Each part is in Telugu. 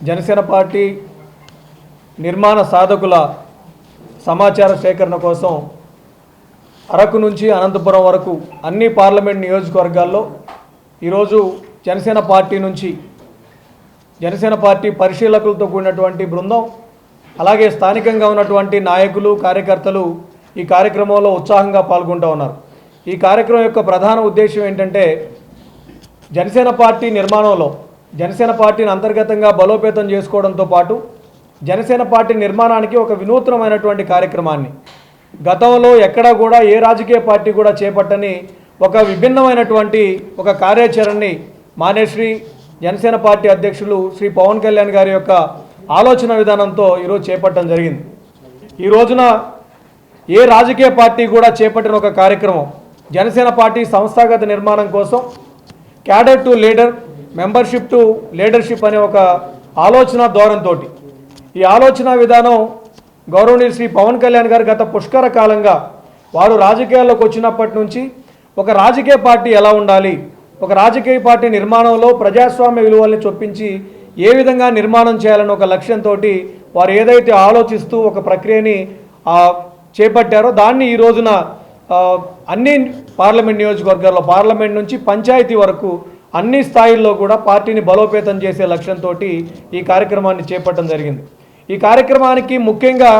జనసేన పార్టీ నిర్మాణ సాధకుల సమాచార సేకరణ కోసం అరకు నుంచి అనంతపురం వరకు అన్ని పార్లమెంట్ నియోజకవర్గాల్లో ఈరోజు జనసేన పార్టీ నుంచి జనసేన పార్టీ పరిశీలకులతో కూడినటువంటి బృందం అలాగే స్థానికంగా ఉన్నటువంటి నాయకులు కార్యకర్తలు ఈ కార్యక్రమంలో ఉత్సాహంగా పాల్గొంటూ ఉన్నారు। ఈ కార్యక్రమం యొక్క ప్రధాన ఉద్దేశం ఏంటంటే జనసేన పార్టీ నిర్మాణంలో జనసేన పార్టీని అంతర్గతంగా బలోపేతం చేసుకోవడంతో పాటు జనసేన పార్టీ నిర్మాణానికి ఒక వినూత్నమైనటువంటి కార్యక్రమాన్ని గతంలో ఎక్కడా కూడా ఏ రాజకీయ పార్టీ కూడా చేపట్టని ఒక విభిన్నమైనటువంటి ఒక కార్యాచరణని మానేశ్రీ జనసేన పార్టీ అధ్యక్షులు శ్రీ పవన్ కళ్యాణ్ గారి యొక్క ఆలోచన విధానంతో ఈరోజు చేపట్టడం జరిగింది। ఈ రోజున ఏ రాజకీయ పార్టీ కూడా చేపట్టిన ఒక కార్యక్రమం జనసేన పార్టీ సంస్థాగత నిర్మాణం కోసం cadre to leader membership to leadership అనే ఒక ఆలోచన ధోరణితో ఈ ఆలోచన విధానం గౌరవనీయులు శ్రీ పవన్ కళ్యాణ్ గారు గత పుష్కర కాలంగా వారు రాజకీయాల్లోకి వచ్చినప్పటి నుంచి ఒక రాజకీయ పార్టీ ఎలా ఉండాలి, ఒక రాజకీయ పార్టీ నిర్మాణంలో ప్రజాస్వామ్య విలువల్ని చొప్పించి ఏ విధంగా నిర్మాణం చేయాలని ఒక లక్ష్యంతో వారు ఏదైతే ఆలోచిస్తూ ఒక ప్రక్రియని చేపట్టారో దాన్ని ఈ రోజున అన్ని పార్లమెంట్ నియోజకవర్గాల్లో పార్లమెంట్ నుంచి పంచాయతీ వరకు అన్ని స్థాయిల్లో కూడా పార్టీని బలోపేతం చేసే లక్ష్యంతో ఈ కార్యక్రమాన్ని చేపట్టడం జరిగింది। ఈ కార్యక్రమానికి ముఖ్యంగా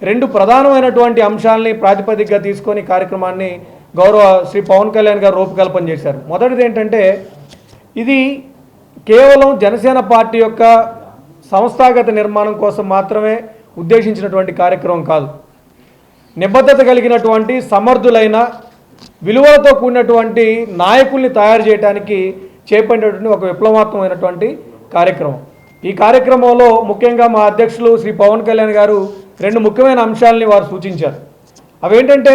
రెండు ప్రధానమైనటువంటి అంశాలని ప్రాతిపదికగా తీసుకొని కార్యక్రమాన్ని గౌరవ శ్రీ పవన్ కళ్యాణ్ గారు రూపకల్పన చేశారు। మొదటిది ఏంటంటే ఇది కేవలం జనసేన పార్టీ యొక్క సంస్థాగత నిర్మాణం కోసం మాత్రమే ఉద్దేశించినటువంటి కార్యక్రమం కాదు, నిబద్ధత కలిగినటువంటి సమర్థులైన విలువలతో కూడినటువంటి నాయకుల్ని తయారు చేయడానికి చేపట్టినటువంటి ఒక విప్లవాత్మకమైనటువంటి కార్యక్రమం। ఈ కార్యక్రమంలో ముఖ్యంగా మా అధ్యక్షులు శ్రీ పవన్ కళ్యాణ్ గారు రెండు ముఖ్యమైన అంశాలని వారు సూచించారు। అవేంటంటే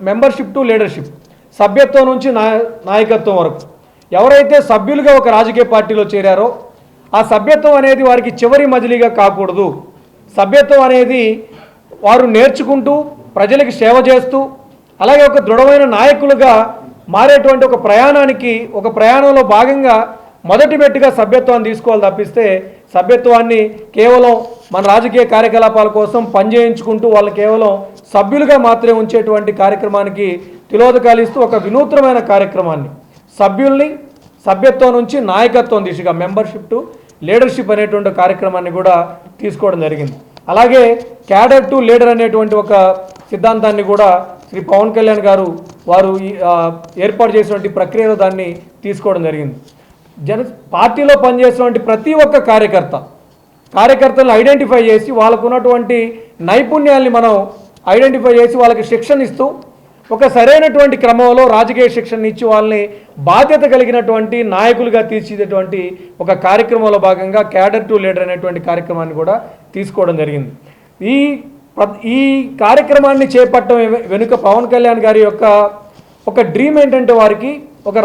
మెంబర్షిప్ టు లీడర్షిప్, సభ్యత్వం నుంచి నాయకత్వం వరకు ఎవరైతే సభ్యులుగా ఒక రాజకీయ పార్టీలో చేరారో ఆ సభ్యత్వం అనేది వారికి చివరి మజిలీగా కాకూడదు, సభ్యత్వం అనేది వారు నేర్చుకుంటూ ప్రజలకు సేవ చేస్తూ అలాగే ఒక దృఢమైన నాయకులుగా మారేటువంటి ఒక ప్రయాణంలో భాగంగా మొదటి మెట్టుగా సభ్యత్వాన్ని తీసుకోవాలి తప్పిస్తే సభ్యత్వాన్ని కేవలం మన రాజకీయ కార్యకలాపాల కోసం పనిచేయించుకుంటూ వాళ్ళు కేవలం సభ్యులుగా మాత్రమే ఉంచేటువంటి కార్యక్రమానికి తిలోదకాలు ఇస్తూ ఒక వినూత్నమైన కార్యక్రమాన్ని సభ్యుల్ని సభ్యత్వం నుంచి నాయకత్వం దిశగా మెంబర్షిప్ టు లీడర్షిప్ అనేటువంటి కార్యక్రమాన్ని కూడా తీసుకోవడం జరిగింది। అలాగే క్యాడర్ టు లీడర్ అనేటువంటి ఒక సిద్ధాంతాన్ని కూడా శ్రీ పవన్ కళ్యాణ్ గారు వారు ఏర్పాటు చేసినటువంటి ప్రక్రియలో దాన్ని తీసుకోవడం జరిగింది। పార్టీలో పనిచేసినటువంటి ప్రతి ఒక్క కార్యకర్తలను ఐడెంటిఫై చేసి వాళ్ళకు ఉన్నటువంటి నైపుణ్యాల్ని మనం ఐడెంటిఫై చేసి వాళ్ళకి శిక్షణ ఇస్తూ ఒక సరైనటువంటి క్రమంలో రాజకీయ శిక్షణ ఇచ్చి వాళ్ళని బాధ్యత కలిగినటువంటి నాయకులుగా తీర్చిదేటువంటి ఒక కార్యక్రమంలో భాగంగా క్యాడర్ టు లీడర్ అనేటువంటి కార్యక్రమాన్ని కూడా తీసుకోవడం జరిగింది। ఈ కార్యక్రమాన్ని చేపట్టడం వెనుక పవన్ కళ్యాణ్ గారి యొక్క ఒక డ్రీమ్ ఏంటంటే వారికి ఒక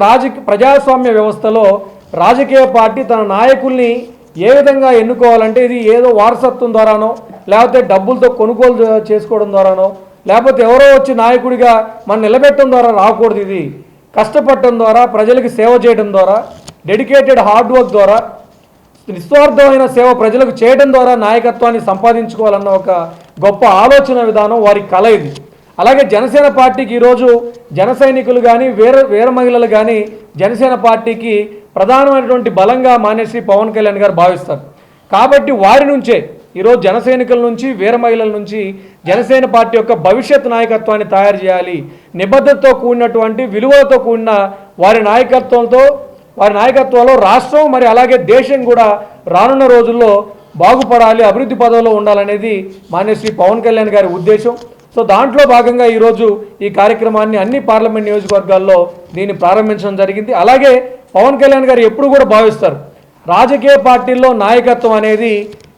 ప్రజాస్వామ్య వ్యవస్థలో రాజకీయ పార్టీ తన నాయకుల్ని ఏ విధంగా ఎన్నుకోవాలంటే ఇది ఏదో వారసత్వం ద్వారానో లేకపోతే డబ్బులతో కొనుగోలు చేసుకోవడం ద్వారానో లేకపోతే ఎవరో వచ్చి నాయకుడిగా మనం నిలబెట్టడం ద్వారా రాకూడదు, ఇది కష్టపడటం ద్వారా ప్రజలకు సేవ చేయడం ద్వారా డెడికేటెడ్ హార్డ్ వర్క్ ద్వారా నిస్వార్థమైన సేవ ప్రజలకు చేయడం ద్వారా నాయకత్వాన్ని సంపాదించుకోవాలన్న ఒక గొప్ప ఆలోచన విధానం వారి కళ ఇది। అలాగే జనసేన పార్టీకి ఈరోజు జన సైనికులు కానీ వీర మహిళలు కానీ జనసేన పార్టీకి ప్రధానమైనటువంటి బలంగా మానేశ్రీ పవన్ కళ్యాణ్ గారు భావిస్తారు కాబట్టి వారి నుంచే ఈరోజు జన సైనికుల నుంచి వీర మహిళల నుంచి జనసేన పార్టీ యొక్క భవిష్యత్ నాయకత్వాన్ని తయారు చేయాలి, నిబద్ధతతో కూడినటువంటి విలువలతో కూడిన వారి నాయకత్వంలో రాష్ట్రం మరి అలాగే దేశం కూడా రానున్న రోజుల్లో బాగుపడాలి, అభివృద్ధి పదవిలో ఉండాలనేది మాన్యశ్రీ పవన్ కళ్యాణ్ గారి ఉద్దేశం। సో దాంట్లో భాగంగా ఈరోజు ఈ కార్యక్రమాన్ని అన్ని పార్లమెంట్ నియోజకవర్గాల్లో దీన్ని ప్రారంభించడం జరిగింది। అలాగే పవన్ కళ్యాణ్ గారు ఎప్పుడు కూడా భావిస్తారు రాజకీయ పార్టీల్లో నాయకత్వం అనేది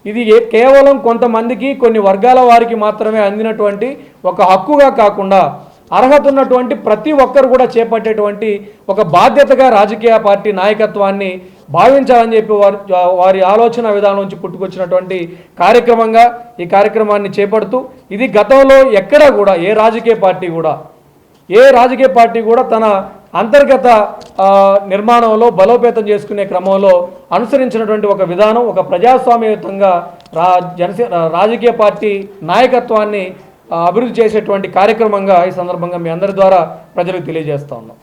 ఇది కేవలం కొంతమందికి కొన్ని వర్గాల వారికి మాత్రమే అందినటువంటి ఒక హక్కుగా కాకుండా అర్హత ఉన్నటువంటి ప్రతి ఒక్కరు కూడా చేపట్టేటువంటి ఒక బాధ్యతగా రాజకీయ పార్టీ నాయకత్వాన్ని భావించాలని చెప్పి వారి ఆలోచన విధానం నుంచి పుట్టుకొచ్చినటువంటి కార్యక్రమంగా ఈ కార్యక్రమాన్ని చేపడుతూ ఇది గతంలో ఎక్కడా కూడా ఏ రాజకీయ పార్టీ కూడా తన అంతర్గత నిర్మాణంలో బలోపేతం చేసుకునే క్రమంలో అనుసరించినటువంటి ఒక విధానం ఒక ప్రజాస్వామ్యయుతంగా రాజకీయ పార్టీ నాయకత్వాన్ని అభివృద్ధి చేసేటువంటి కార్యక్రమంగా ఈ సందర్భంగా మీ అందరి ద్వారా ప్రజలకు తెలియజేస్తా ఉన్నాం.